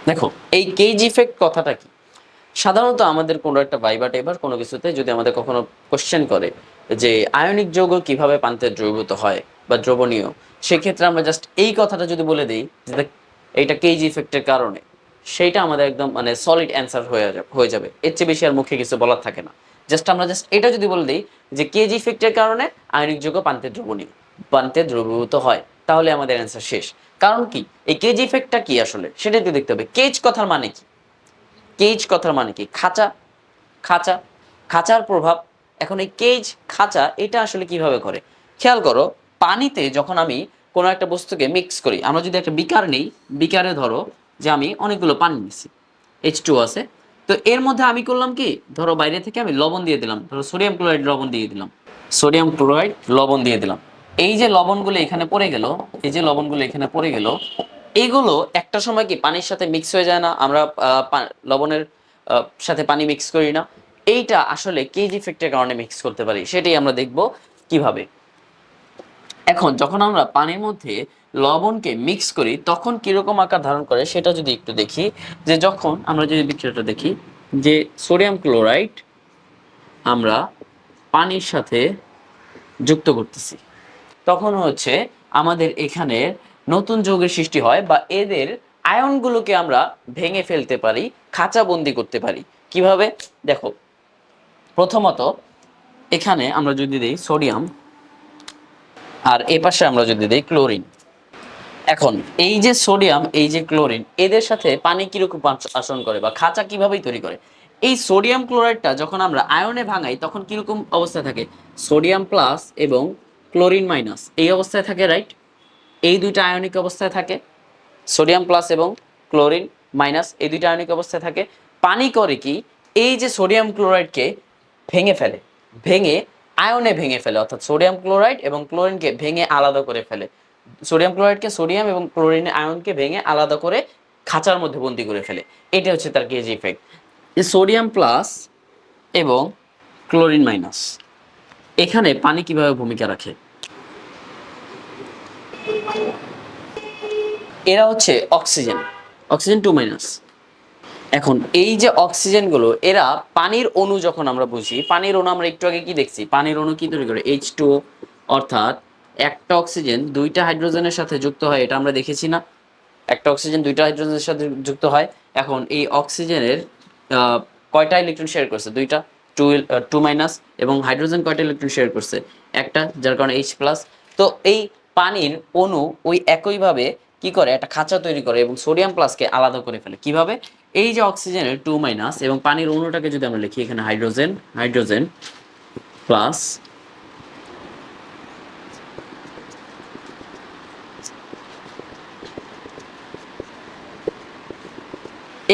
দেখো এই cage effect কথাটা কি, সাধারণত আমাদের কোনো একটা ভাইবা টাইবার কোনো কিছুতে যদি আমাদের কখনো কোশ্চেন করে যে আয়নিক যৌগ কিভাবে পানিতে দ্রবীভূত হয় বা দ্রবণীয়, সেক্ষেত্রে আমরা জাস্ট এই কথাটা যদি বলে দিই যে এইটা কেজ ইফেক্টের কারণে, সেইটা আমাদের একদম মানে সলিড অ্যান্সার হয়ে যাবে। এর চেয়ে বেশি আর মুখে কিছু বলার থাকে না। আমরা জাস্ট এটা যদি বলে দিই যে কেজ ইফেক্টের কারণে আয়নিক যৌগ পানিতে দ্রবণীয়, পানিতে দ্রবীভূত হয়, তাহলে আমাদের অ্যান্সার শেষ। কারণ কি, এই কেজ ইফেক্টটা কি আসলে সেটা একটু দেখতে হবে। কেজ কথার মানে কি, কেজ কথার মানে কি, খাঁচা, খাঁচা, খাঁচার প্রভাব। এখন এই কেজ, খাঁচা, এটা আসলে কিভাবে করে খেয়াল করো। পানিতে যখন আমি কোনো একটা বস্তুকে মিক্স করি, আমরা যদি একটা বিকার নেই, বিকারে ধরো যে আমি অনেকগুলো পানি নিছি, H2 আছে, তো এর মধ্যে আমি করলাম কি, ধরো বাইরে থেকে আমি লবণ দিয়ে দিলাম, ধরো সোডিয়াম ক্লোরাইড লবণ দিয়ে দিলাম, সোডিয়াম ক্লোরাইড লবণ দিয়ে দিলাম। এই যে লবণগুলো এখানে পড়ে গেল, এই যে লবণগুলো এখানে পড়ে গেল, এইগুলো একটা সময় কি পানির সাথে মিক্স হয়ে যায় না? আমরা লবণের সাথে পানি মিক্স করি না? এইটা আসলে কেজ ইফেক্টের কারণে মিক্স করতে পারি, সেটাই আমরা দেখব কিভাবে। এখন যখন আমরা পানির মধ্যে লবণকে মিক্স করি তখন কিরকম আকার ধারণ করে সেটা যদি একটু দেখি, যে যখন আমরা যদি বিক্রিয়াটা দেখি যে সোডিয়াম ক্লোরাইড আমরা পানির সাথে যুক্ত করতেছি, তখন হচ্ছে আমাদের এখানে নতুন যৌগের সৃষ্টি হয়, বা এদের আয়নগুলোকে আমরা ভেঙে ফেলতে পারি, খাঁচাবন্দি করতে পারি। কিভাবে দেখো, প্রথমত এখানে আমরা যদি দিই সোডিয়াম, আর এ পাশে আমরা যদি দিই ক্লোরিন। এখন এই যে সোডিয়াম, এই যে ক্লোরিন, এদের সাথে পানি কিরকম আচরণ করে বা খাঁচা কিভাবে তৈরি করে। এই সোডিয়াম ক্লোরাইডটা যখন আমরা আয়নে ভাঙাই তখন কিরকম অবস্থায় থাকে, সোডিয়াম প্লাস এবং ক্লোরিন মাইনাস এই অবস্থায় থাকে, রাইট? এই দুইটা আয়নিক অবস্থায় থাকে, সোডিয়াম প্লাস এবং ক্লোরিন মাইনাস এই দুইটা আয়নিক অবস্থায় থাকে। পানি করে কি, এই যে সোডিয়াম ক্লোরাইডকে ভেঙে ফেলে, ভেঙে আয়নে ভেঙে ফেলে, অর্থাৎ সোডিয়াম ক্লোরাইড এবং ক্লোরিনকে ভেঙে আলাদা করে ফেলে। সোডিয়াম ক্লোরাইডকে, সোডিয়াম এবং ক্লোরিন আয়নকে ভেঙে আলাদা করে খাঁচার মধ্যে বন্দি করে ফেলে। এটা হচ্ছে তার কেজ ইফেক্ট। সোডিয়াম প্লাস এবং ক্লোরিন মাইনাস, এখানে পানি কিভাবে ভূমিকা রাখে, এরা হচ্ছে অক্সিজেন, অক্সিজেন 2-। এখন এই যে অক্সিজেনগুলো, এরা পানির অণু, যখন আমরা বুঝি পানির অণু, আমরা একটু আগে কি দেখছি, পানির অণু কি তৈরি করে, H2O, অর্থাৎ একটা অক্সিজেন দুইটা হাইড্রোজেনের সাথে যুক্ত হয়, এটা আমরা দেখেছি না? একটা অক্সিজেন দুইটা হাইড্রোজেনের সাথে যুক্ত হয়। এখন এই অক্সিজেনের কয়টা ইলেকট্রন শেয়ার করছে, দুইটা, 2-। এবং হাইড্রোজেন কয়টা ইলেকট্রন শেয়ার করছে, একটা, যার কারণে H+। তো এই পানির অণু ওই একইভাবে কি করে, একটা খাঁচা তৈরি করে এবং সোডিয়াম প্লাসকে আলাদা করে ফেলে। কিভাবে, এই যে অক্সিজেনের 2- এবং পানির অণুটাকে যদি আমরা লিখি এখানে হাইড্রোজেন, হাইড্রোজেন প্লাস,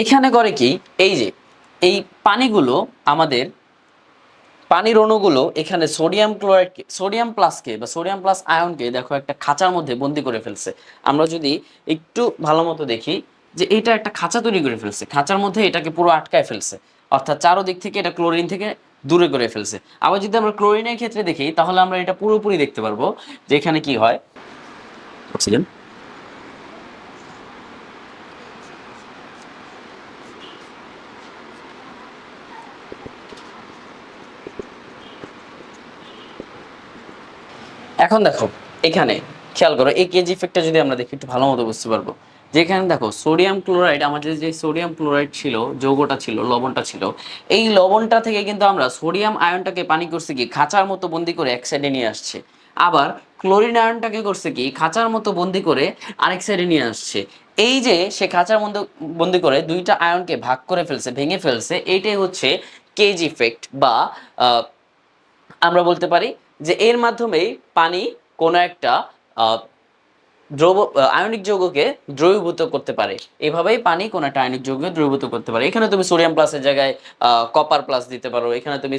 এখানে করে কি, এই যে এই পানিগুলো আমাদের, পানির অণুগুলো এখানে সোডিয়াম ক্লোরাইডকে, সোডিয়াম প্লাসকে বা সোডিয়াম প্লাস আয়নকে দেখো একটা খাঁচার মধ্যে বন্দি করে ফেলছে। আমরা যদি একটু ভালো মতো দেখি যে এটা একটা খাঁচা তৈরি করে ফেলছে, খাঁচার মধ্যে এটাকে পুরো আটকায় ফেলছে, অর্থাৎ চারোদিক থেকে এটা ক্লোরিন থেকে দূরে করে ফেলছে। আবার যদি আমরা ক্লোরিনের ক্ষেত্রে দেখি তাহলে আমরা এটা পুরোপুরি দেখতে পারবো যে এখানে কি হয়, অক্সিজেন, এখন দেখো এখানে খেয়াল করো, এই কেজ ইফেক্টটা যদি আমরা দেখি একটু ভালো মতো বুঝতে পারবো। যেখানে দেখো সোডিয়াম ক্লোরাইড, আমাদের যে সোডিয়াম ক্লোরাইড ছিল, যৌগটা ছিল, লবণটা ছিল, এই লবণটা থেকে কিন্তু আমরা সোডিয়াম আয়নটাকে পানি করছে কি খাঁচার মতো বন্দি করে এক সাইডে নিয়ে আসছে। আবার ক্লোরিন আয়নটাকে করছে কি খাঁচার মতো বন্দি করে আরেক সাইডে নিয়ে আসছে। এই যে সে খাঁচার মধ্যে বন্দি করে দুইটা আয়নকে ভাগ করে ফেলছে, ভেঙে ফেলছে, এইটাই হচ্ছে কেজ ইফেক্ট। বা আমরা বলতে পারি যে এর মাধ্যমেই পানি কোনো একটা আয়নিক যৌগকে দ্রবীভূত করতে পারে। এভাবেই পানি কোনো একটা আয়নিক যৌগকে দ্রবীভূত করতে পারে। এখানে তুমি সোডিয়াম প্লাসের জায়গায় কপার প্লাস দিতে পারো, এখানে তুমি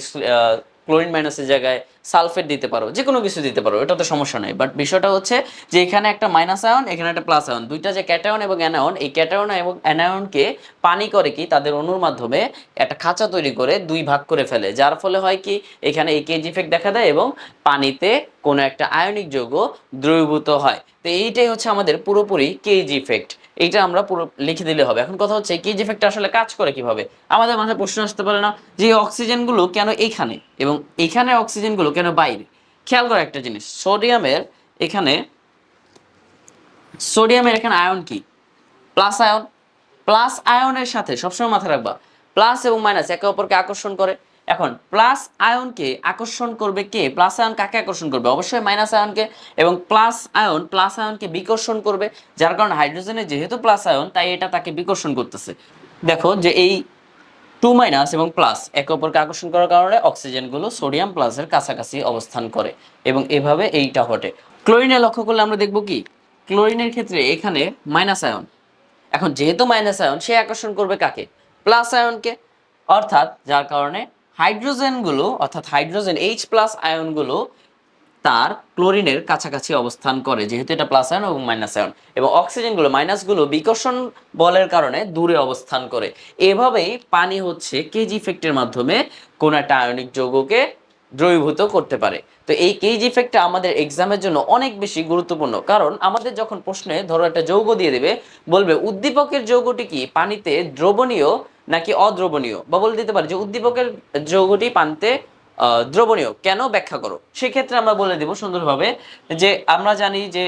ক্লোরিন মাইনাসের জায়গায় সালফেট দিতে পারো, যে কোনো কিছু দিতে পারো, এটা তো সমস্যা নেই। বাট বিষয়টা হচ্ছে যে এখানে একটা মাইনাস আয়ন, এখানে একটা প্লাস আয়ন, দুইটা যে ক্যাটায়ন এবং অ্যানায়ন, এই ক্যাটায়ন এবং অ্যানায়নকে পানি করে কি তাদের অণুর মাধ্যমে একটা খাঁচা তৈরি করে দুই ভাগ করে ফেলে, যার ফলে হয় কি এখানে এই কেজ ইফেক্ট দেখা দেয় এবং পানিতে কোনো একটা আয়নিক যৌগ দ্রবীভূত হয়। তো এইটাই হচ্ছে আমাদের পুরোপুরি কেজ ইফেক্ট। এইটা আমরা পুরো লিখে দিলে হবে। এখন কথা হচ্ছে কেজ ইফেক্ট আসলে কাজ করে কিভাবে। আমাদের মাথায় প্রশ্ন আসতে পারে না যে অক্সিজেনগুলো কেন এইখানে এবং এইখানে অক্সিজেনগুলো কেন বাইরে। খেয়াল করা একটা জিনিস, সোডিয়ামের এখানে আয়ন কি, প্লাস আয়ন। প্লাস আয়নের সাথে সবসময় মাথায় রাখবা প্লাস এবং মাইনাস একে অপরকে আকর্ষণ করে। এখন প্লাস আয়নকে আকর্ষণ করবে কে, প্লাস আয়ন কাকে আকর্ষণ করবে, অবশ্যই মাইনাস আয়নকে। এবং প্লাস আয়নকে বিকর্ষণ করবে, যার কারণে হাইড্রোজেনের যেহেতু প্লাস আয়ন তাই এটা তাকে বিকর্ষণ করতেছে। দেখো যে এই 2 এবং প্লাস একে অপরকে আকর্ষণ করার কারণে অক্সিজেনগুলো সোডিয়াম প্লাসের কাছাকাছি অবস্থান করে এবং এভাবে এইটা ঘটে। ক্লোরিনে লক্ষ্য করলে আমরা দেখব কি, ক্লোরিনের ক্ষেত্রে এখানে মাইনাস আয়ন। এখন যেহেতু মাইনাস আয়ন সে আকর্ষণ করবে কাকে, প্লাস আয়নকে। অর্থাৎ যার কারণে হাইড্রোজেনগুলো অর্থাৎ হাইড্রোজেন H প্লাস আয়নগুলো তার ক্লোরিনের কাছাকাছি অবস্থান করে, যেহেতু এটা প্লাস আয়ন এবং মাইনাস আয়ন। এবং অক্সিজেনগুলো মাইনাসগুলো বিকর্ষণ বলের কারণে দূরে অবস্থান করে। এভাবেই পানি হচ্ছে কেজ ইফেক্টের মাধ্যমে কোন একটা আয়নিক যৌগকে দ্রবীভূত করতে পারে। তো এই কেজ ইফেক্টটা আমাদের এক্সামের জন্য অনেক বেশি গুরুত্বপূর্ণ, কারণ আমাদের যখন প্রশ্নে ধরো একটা যৌগ দিয়ে দেবে, বলবে উদ্দীপকের যৌগটি কি পানিতে দ্রবণীয় নাকি অদ্রবণীয়, বা বলে দিতে পারে যে উদ্দীপকের যৌগটি পানিতে দ্রবণীয় কেন, ব্যাখ্যা করো। সেক্ষেত্রে আমরা বলে দেব সুন্দরভাবে যে আমরা জানি যে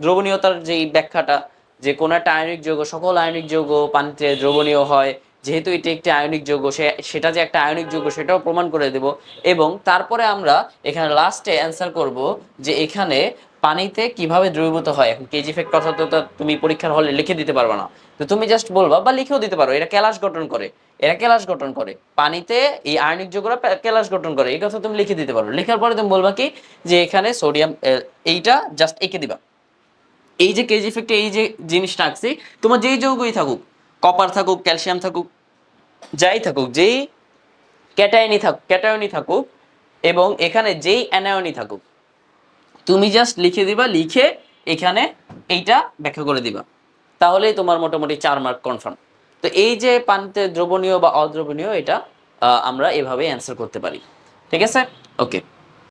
দ্রবণীয়তার যে ব্যাখ্যাটা, যে কোন একটা আয়নিক যৌগ, সকল আয়নিক যৌগ পানিতে দ্রবণীয় হয়, যেহেতু এটি একটি আয়নিক যৌগ সেটা যে একটা আয়নিক যৌগ সেটাও প্রমাণ করে দেব। এবং তারপরে আমরা এখানে লাস্টে অ্যান্সার করব যে এখানে পানিতে কিভাবে দ্রবীভূত হয়। এখন কেজ ইফেক্ট কথা তো তুমি পরীক্ষার হলে লিখে দিতে পারবে না, তো তুমি জাস্ট বলবা বা লিখেও দিতে পারো এরা কেলাস গঠন করে পানিতে, এই আয়নিক যৌগরা কেলাস গঠন করে, এই কথা তুমি লিখে দিতে পারো। লেখার পরে তুমি বলবা কি যে এখানে সোডিয়াম, এইটা জাস্ট এঁকে দিবা। এই যে কেজ ইফেক্টে এই যে জিনিসটা আঁকছি, তোমার যেই যৌগই থাকুক, কপার থাকুক, ক্যালসিয়াম থাকুক, যাই থাকুক, যেই ক্যাটায়নই থাকুক এবং এখানে যেই অ্যানায়নই থাকুক, তুমি জাস্ট লিখে দিবা, লিখে এখানে এইটা ব্যাখ্যা করে দিবা, তাহলেই তোমার মোটামুটি 4 মার্ক কনফার্ম। তো এই যে পানিতে দ্রবণীয় বা অদ্রবণীয়, এটা আমরা এভাবে অ্যান্সার করতে পারি। ঠিক আছে, ওকে।